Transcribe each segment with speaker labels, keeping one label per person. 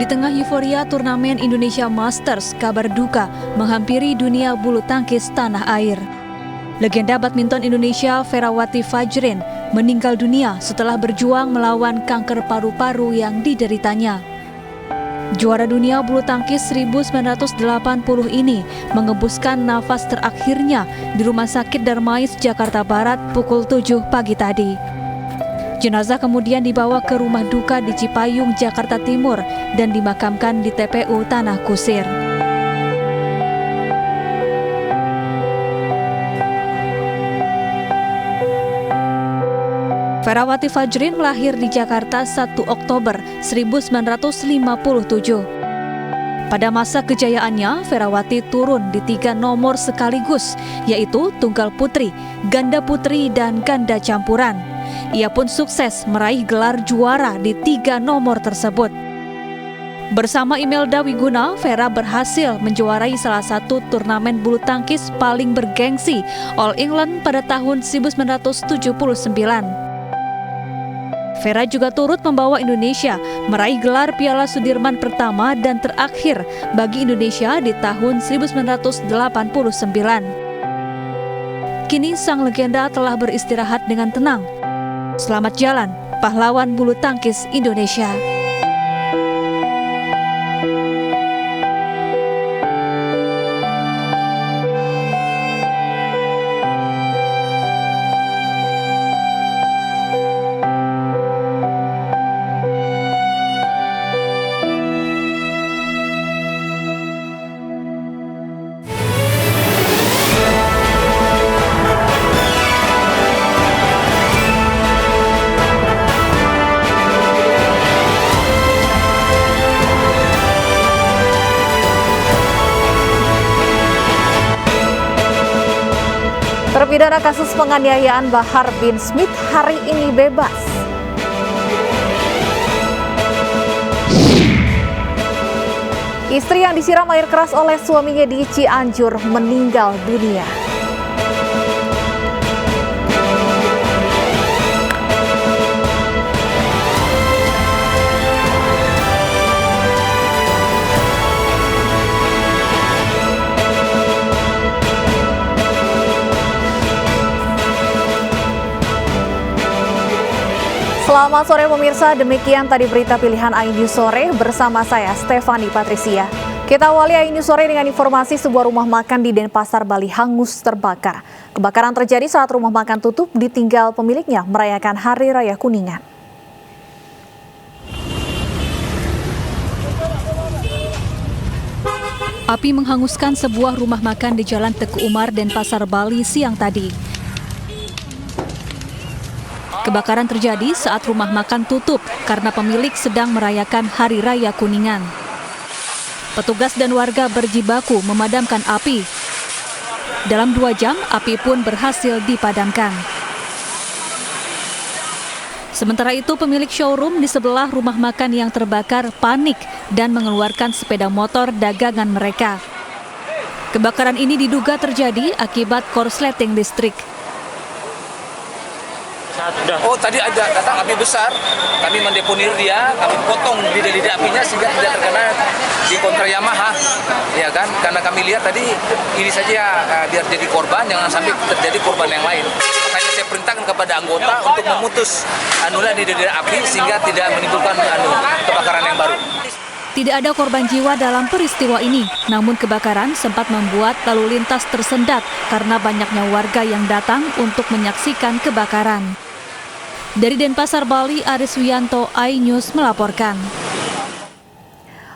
Speaker 1: tengah euforia turnamen Indonesia Masters, kabar duka menghampiri dunia bulu tangkis tanah air. Legenda badminton Indonesia Ferawati Fajrin meninggal dunia setelah berjuang melawan kanker paru-paru yang dideritanya. Juara dunia bulu tangkis 1980 ini mengebuskan nafas terakhirnya di Rumah Sakit Darmais, Jakarta Barat pukul 7 pagi tadi. Jenazah kemudian dibawa ke rumah duka di Cipayung, Jakarta Timur dan dimakamkan di TPU Tanah Kusir. Ferawati Fajrin lahir di Jakarta 1 Oktober 1957. Pada masa kejayaannya, Ferawati turun di 3 nomor sekaligus, yaitu tunggal putri, ganda putri, dan ganda campuran. Ia pun sukses meraih gelar juara di 3 nomor tersebut. Bersama Imelda Wiguna, Vera berhasil menjuarai salah satu turnamen bulu tangkis paling bergengsi, All England pada tahun 1979. Vera juga turut membawa Indonesia meraih gelar Piala Sudirman pertama dan terakhir bagi Indonesia di tahun 1989. Kini sang legenda telah beristirahat dengan tenang. Selamat jalan, pahlawan bulu tangkis Indonesia.
Speaker 2: Terpidana kasus penganiayaan Bahar bin Smith hari ini bebas. Istri yang disiram air keras oleh suaminya di Cianjur meninggal dunia. Selamat sore pemirsa, demikian tadi berita pilihan iNews Sore bersama saya Stefani Patricia. Kita awali iNews Sore dengan informasi sebuah rumah makan di Denpasar, Bali hangus terbakar. Kebakaran terjadi saat rumah makan tutup ditinggal pemiliknya merayakan Hari Raya Kuningan.
Speaker 1: Api menghanguskan sebuah rumah makan di Jalan Teguh Umar, Denpasar, Bali siang tadi. Kebakaran terjadi saat rumah makan tutup karena pemilik sedang merayakan Hari Raya Kuningan. Petugas dan warga berjibaku memadamkan api. Dalam 2 jam, api pun berhasil dipadamkan. Sementara itu, pemilik showroom di sebelah rumah makan yang terbakar panik dan mengeluarkan sepeda motor dagangan mereka. Kebakaran ini diduga terjadi akibat korsleting listrik.
Speaker 3: Oh, tadi ada datang api besar, kami mendeponir dia, kami potong lidah apinya sehingga tidak terkena di kontra Yamaha, ya kan? Karena kami lihat tadi ini saja biar jadi korban, jangan sampai terjadi korban yang lain. Makanya saya perintahkan kepada anggota untuk memutus lidah api sehingga tidak menimbulkan kebakaran yang baru.
Speaker 1: Tidak ada korban jiwa dalam peristiwa ini, namun kebakaran sempat membuat lalu lintas tersendat karena banyaknya warga yang datang untuk menyaksikan kebakaran. Dari Denpasar, Bali, Aris Wiyanto, iNews melaporkan.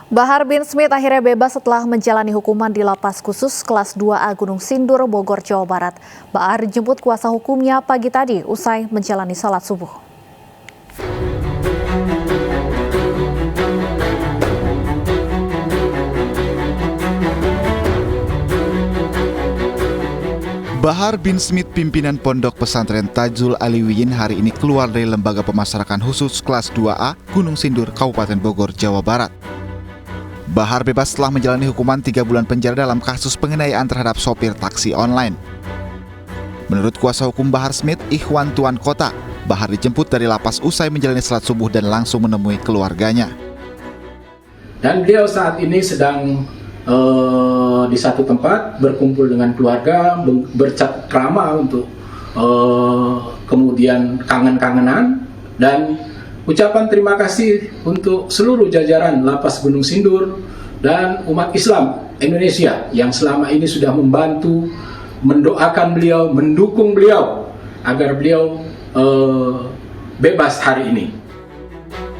Speaker 2: Bahar bin Smith akhirnya bebas setelah menjalani hukuman di lapas khusus kelas 2A Gunung Sindur, Bogor, Jawa Barat. Bahar dijemput kuasa hukumnya pagi tadi usai menjalani salat subuh.
Speaker 4: Bahar bin Smith, pimpinan Pondok Pesantren Tajul Aliwiyin, hari ini keluar dari Lembaga Pemasarakan Khusus kelas 2A Gunung Sindur, Kabupaten Bogor, Jawa Barat. Bahar bebas setelah menjalani hukuman 3 bulan penjara dalam kasus penganiayaan terhadap sopir taksi online. Menurut kuasa hukum Bahar Smith, Ikhwan Tuan Kota, Bahar dijemput dari lapas usai menjalani salat subuh dan langsung menemui keluarganya.
Speaker 5: Dan beliau saat ini sedang di satu tempat berkumpul dengan keluarga, bercengkrama untuk kemudian kangen-kangenan, dan ucapan terima kasih untuk seluruh jajaran Lapas Gunung Sindur dan umat Islam Indonesia yang selama ini sudah membantu, mendoakan beliau, mendukung beliau agar beliau bebas hari ini.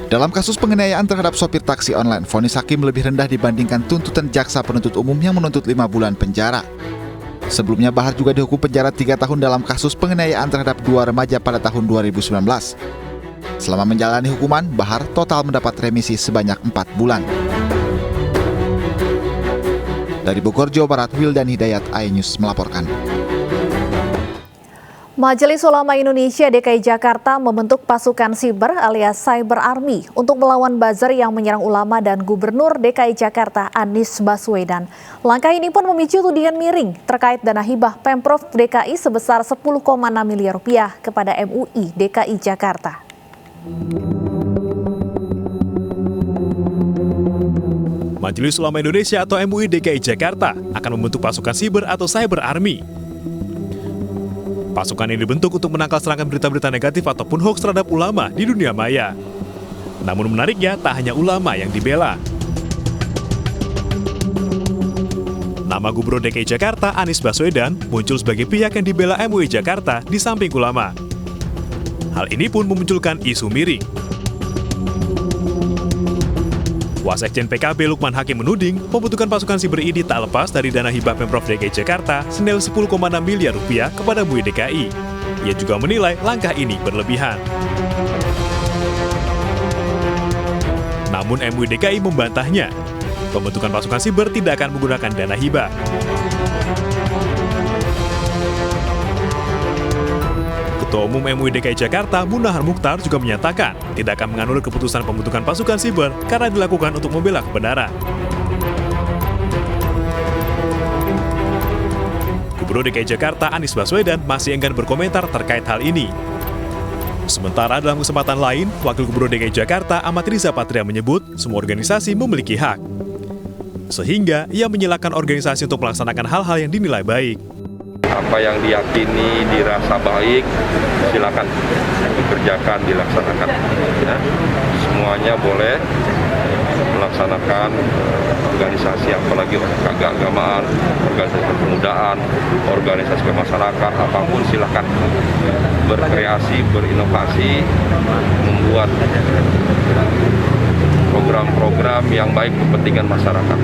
Speaker 4: Dalam kasus penganiayaan terhadap sopir taksi online, vonis hakim lebih rendah dibandingkan tuntutan jaksa penuntut umum yang menuntut 5 bulan penjara. Sebelumnya Bahar juga dihukum penjara 3 tahun dalam kasus penganiayaan terhadap 2 remaja pada tahun 2019. Selama menjalani hukuman, Bahar total mendapat remisi sebanyak 4 bulan. Dari Bogor, Jawa Barat, Wildan Hidayat, iNews melaporkan.
Speaker 2: Majelis Ulama Indonesia DKI Jakarta membentuk pasukan siber alias Cyber Army untuk melawan buzzer yang menyerang ulama dan Gubernur DKI Jakarta Anies Baswedan. Langkah ini pun memicu tudingan miring terkait dana hibah Pemprov DKI sebesar 10,6 miliar rupiah kepada MUI DKI Jakarta.
Speaker 6: Majelis Ulama Indonesia atau MUI DKI Jakarta akan membentuk pasukan siber atau Cyber Army. Pasukan ini dibentuk untuk menangkal serangan berita-berita negatif ataupun hoaks terhadap ulama di dunia maya. Namun menariknya, tak hanya ulama yang dibela. Nama Gubernur DKI Jakarta Anies Baswedan muncul sebagai pihak yang dibela MUI Jakarta di samping ulama. Hal ini pun memunculkan isu miring. Wasekjen PKB Lukman Hakim menuding pembentukan pasukan siber ini tak lepas dari dana hibah Pemprov DKI Jakarta senilai 10,6 miliar rupiah kepada MUI DKI. Ia juga menilai langkah ini berlebihan. Namun MUI DKI membantahnya. Pembentukan pasukan siber tidak akan menggunakan dana hibah. Ketua Umum MUI DKI Jakarta, Munahar Mukhtar juga menyatakan tidak akan menganulir keputusan pembentukan pasukan siber karena dilakukan untuk membela kebenaran. Gubernur DKI Jakarta Anies Baswedan masih enggan berkomentar terkait hal ini. Sementara dalam kesempatan lain, Wakil Gubernur DKI Jakarta Ahmad Riza Patria menyebut semua organisasi memiliki hak. Sehingga ia menyilahkan organisasi untuk melaksanakan hal-hal yang dinilai baik.
Speaker 7: Apa yang diyakini, dirasa baik, silakan dikerjakan, dilaksanakan. Ya. Semuanya boleh melaksanakan organisasi, apalagi keagamaan, organisasi kepemudaan, organisasi kemasyarakatan, apapun silakan berkreasi, berinovasi, membuat program-program yang baik kepentingan masyarakat.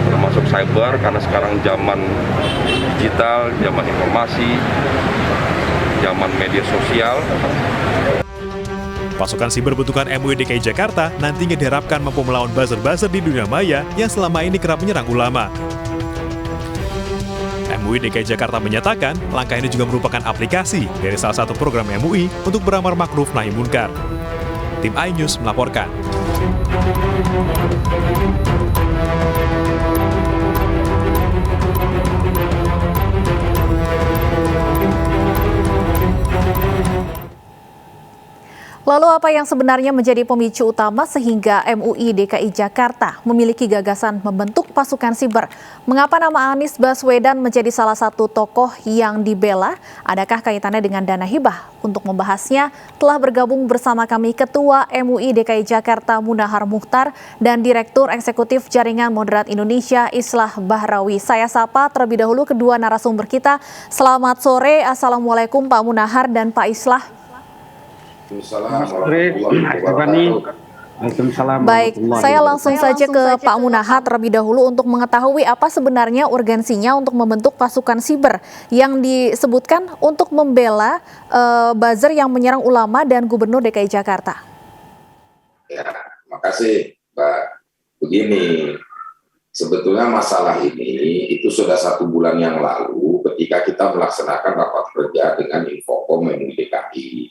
Speaker 7: Termasuk cyber, karena sekarang zaman digital, zaman informasi, zaman media sosial.
Speaker 6: Pasukan siber bentukan MUI DKI Jakarta nantinya diharapkan mampu melawan buzzer-buzzer di dunia maya yang selama ini kerap menyerang ulama. MUI DKI Jakarta menyatakan langkah ini juga merupakan aplikasi dari salah satu program MUI untuk beramar makruf nahi munkar. Tim iNews melaporkan.
Speaker 2: Lalu apa yang sebenarnya menjadi pemicu utama sehingga MUI DKI Jakarta memiliki gagasan membentuk pasukan siber? Mengapa nama Anies Baswedan menjadi salah satu tokoh yang dibela? Adakah kaitannya dengan dana hibah? Untuk membahasnya telah bergabung bersama kami Ketua MUI DKI Jakarta Munahar Mukhtar dan Direktur Eksekutif Jaringan Moderat Indonesia Islah Bahrawi. Saya sapa terlebih dahulu kedua narasumber kita. Selamat sore, Assalamualaikum Pak Munahar dan Pak Islah. Baik, saya langsung saja ke Pak Munahar terlebih dahulu untuk mengetahui apa sebenarnya urgensinya untuk membentuk pasukan siber yang disebutkan untuk membela buzzer yang menyerang ulama dan Gubernur DKI Jakarta.
Speaker 8: Ya, makasih Mbak. Begini, sebetulnya masalah ini itu sudah 1 bulan yang lalu ketika kita melaksanakan rapat kerja dengan Infocom MUI DKI.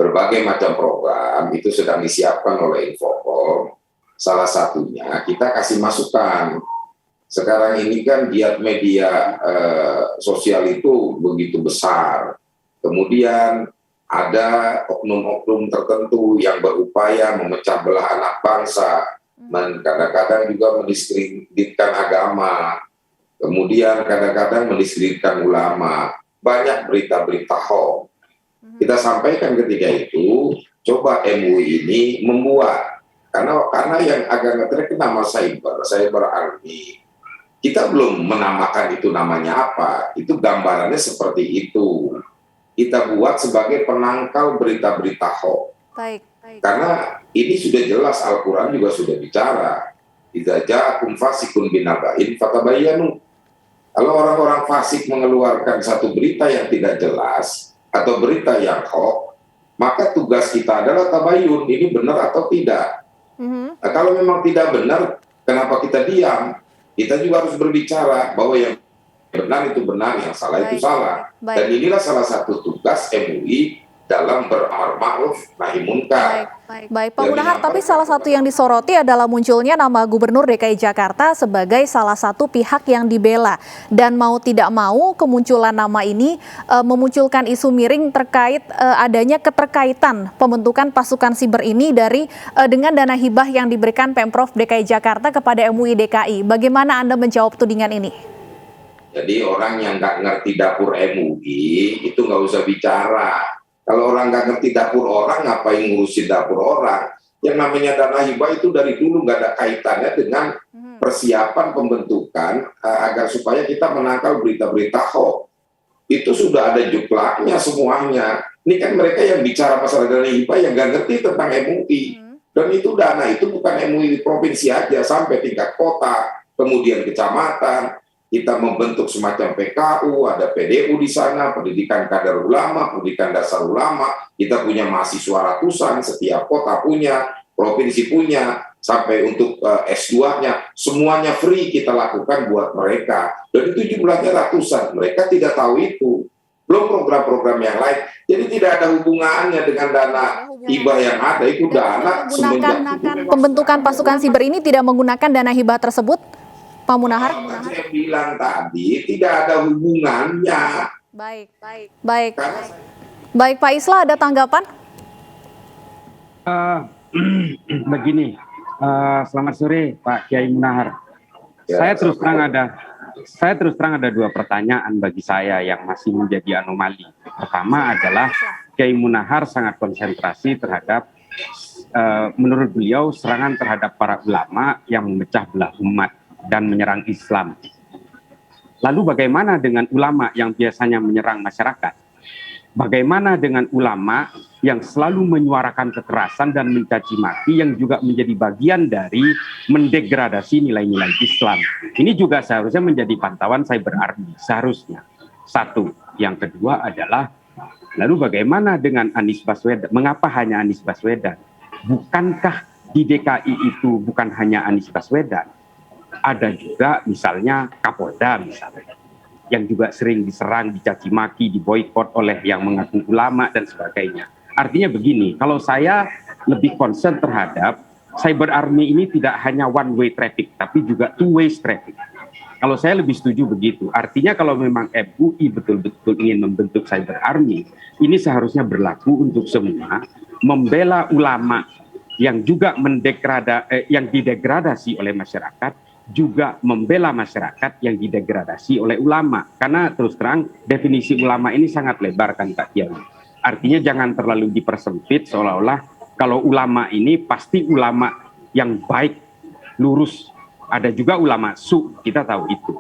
Speaker 8: Berbagai macam program itu sedang disiapkan oleh Infocom. Salah satunya kita kasih masukan. Sekarang ini kan giat media sosial itu begitu besar. Kemudian ada oknum-oknum tertentu yang berupaya memecah belah anak bangsa kadang-kadang juga mendiskreditkan agama, kemudian kadang-kadang mendiskreditkan ulama, banyak berita-berita hoax. Kita sampaikan ketika itu, coba MUI ini membuat, karena yang agak ngetrek nama cyber army. Kita belum menamakan itu namanya apa, itu gambarannya seperti itu. Kita buat sebagai penangkal berita-berita hoax.
Speaker 2: Baik.
Speaker 8: Karena ini sudah jelas, Al-Quran juga sudah bicara. Idza ja'akum fasikun binaba'in fatabayyanu. Kalau orang-orang fasik mengeluarkan satu berita yang tidak jelas atau berita yang hoax, maka tugas kita adalah tabayyun, ini benar atau tidak. Nah, kalau memang tidak benar, kenapa kita diam? Kita juga harus berbicara bahwa yang benar itu benar, yang salah itu salah. Dan inilah salah satu tugas MUI dalam beramar ma'ruf nahi munkar.
Speaker 2: Baik, Pak Munahar, tapi salah satu yang disoroti adalah munculnya nama Gubernur DKI Jakarta sebagai salah satu pihak yang dibela. Dan mau tidak mau kemunculan nama ini memunculkan isu miring terkait adanya keterkaitan pembentukan pasukan siber ini dengan dana hibah yang diberikan Pemprov DKI Jakarta kepada MUI DKI. Bagaimana Anda menjawab tudingan ini?
Speaker 8: Jadi orang yang nggak ngerti dapur MUI itu nggak usah bicara. Kalau orang nggak ngerti dapur orang, ngapain ngurusin dapur orang? Yang namanya dana hibah itu dari dulu nggak ada kaitannya dengan persiapan pembentukan agar supaya kita menangkal berita-berita hoax. Itu sudah ada juklaknya semuanya. Ini kan mereka yang bicara masalah dana hibah yang nggak ngerti tentang MUI. Dan itu dana itu bukan MUI provinsi aja, sampai tingkat kota, kemudian kecamatan. Kita membentuk semacam PKU, ada PDU di sana, pendidikan kader ulama, pendidikan dasar ulama. Kita punya mahasiswa ratusan, setiap kota punya, provinsi punya, sampai untuk S2-nya, semuanya free kita lakukan buat mereka. Dan itu jumlahnya ratusan, mereka tidak tahu itu. Belum program-program yang lain. Jadi tidak ada hubungannya dengan dana hibah yang ada, itu dana semenjak
Speaker 2: pembentukan pasukan siber ini tidak menggunakan dana hibah tersebut? Pak Munahar?
Speaker 8: Saya bilang tadi tidak ada hubungannya.
Speaker 2: Baik. Pak Islah, ada tanggapan?
Speaker 9: Begini, selamat sore Pak Kiai Munahar. Saya terus terang ada dua pertanyaan bagi saya yang masih menjadi anomali. Pertama adalah Kiai Munahar sangat konsentrasi terhadap menurut beliau serangan terhadap para ulama yang memecah belah umat dan menyerang Islam. Lalu bagaimana dengan ulama yang biasanya menyerang masyarakat? Bagaimana dengan ulama yang selalu menyuarakan kekerasan dan mencaci maki yang juga menjadi bagian dari mendegradasi nilai-nilai Islam? Ini juga seharusnya menjadi pantauan cyber army, seharusnya. Satu. Yang kedua adalah, lalu bagaimana dengan Anies Baswedan? Mengapa hanya Anies Baswedan? Bukankah di DKI itu bukan hanya Anies Baswedan? Ada juga misalnya Kapolda misalnya, yang juga sering diserang, dicaci maki, diboikot oleh yang mengaku ulama dan sebagainya. Artinya begini, kalau saya lebih concern terhadap cyber army ini tidak hanya one way traffic, tapi juga two way traffic. Kalau saya lebih setuju begitu. Artinya kalau memang MUI betul-betul ingin membentuk cyber army, ini seharusnya berlaku untuk semua, membela ulama yang juga yang didegradasi oleh masyarakat, juga membela masyarakat yang didegradasi oleh ulama. Karena terus terang definisi ulama ini sangat lebar kan Pak Kiai. Artinya jangan terlalu dipersempit seolah-olah kalau ulama ini pasti ulama yang baik, lurus. Ada juga ulama su, kita tahu itu.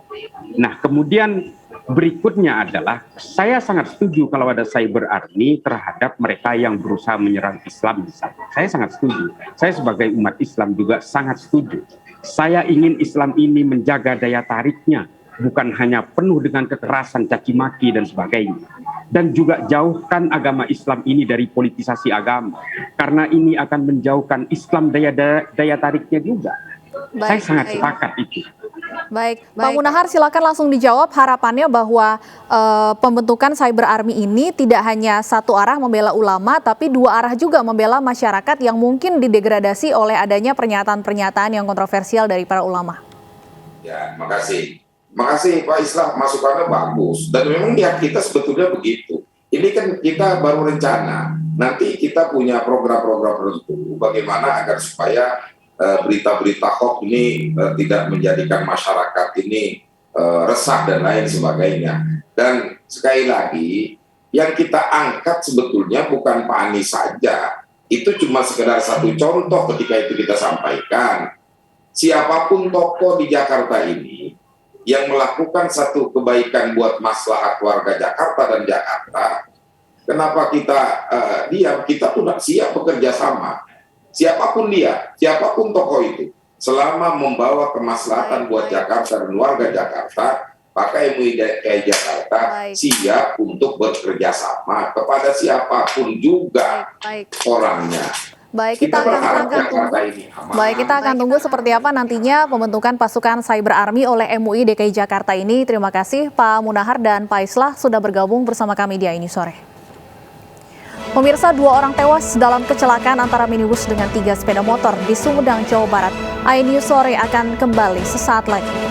Speaker 9: Nah kemudian berikutnya adalah saya sangat setuju kalau ada cyber army terhadap mereka yang berusaha menyerang Islam misalnya. Saya sangat setuju. Saya sebagai umat Islam juga sangat setuju. Saya ingin Islam ini menjaga daya tariknya, bukan hanya penuh dengan kekerasan, caci maki dan sebagainya. Dan juga jauhkan agama Islam ini dari politisasi agama, karena ini akan menjauhkan Islam daya tariknya juga. Saya sangat sepakat itu.
Speaker 2: Baik, Pak Munahar silakan langsung dijawab harapannya bahwa pembentukan cyber army ini tidak hanya satu arah membela ulama, tapi dua arah juga membela masyarakat yang mungkin didegradasi oleh adanya pernyataan-pernyataan yang kontroversial dari para ulama.
Speaker 8: Ya, makasih Pak Islah, masukannya bagus. Dan memang niat kita sebetulnya begitu. Ini kan kita baru rencana. Nanti kita punya program-program tertentu bagaimana agar supaya berita-berita hoax ini tidak menjadikan masyarakat ini resah dan lain sebagainya. Dan sekali lagi, yang kita angkat sebetulnya bukan Pak Anies saja. Itu cuma sekedar satu contoh ketika itu kita sampaikan. Siapapun tokoh di Jakarta ini yang melakukan satu kebaikan buat maslahat warga Jakarta dan Jakarta, kenapa kita diam? Kita pun siap bekerja sama. Siapapun dia, siapapun tokoh itu, selama membawa kemaslahatan buat Jakarta dan warga Jakarta, maka MUI DKI Jakarta siap untuk bekerja sama kepada siapapun juga orangnya.
Speaker 2: Baik, kita akan tunggu seperti apa nantinya pembentukan pasukan Cyber Army oleh MUI DKI Jakarta ini. Terima kasih Pak Munahar dan Pak Islah sudah bergabung bersama kami di Aini Sore. Pemirsa, 2 orang tewas dalam kecelakaan antara minibus dengan 3 sepeda motor di Sumedang, Jawa Barat. Aini Sore akan kembali sesaat lagi.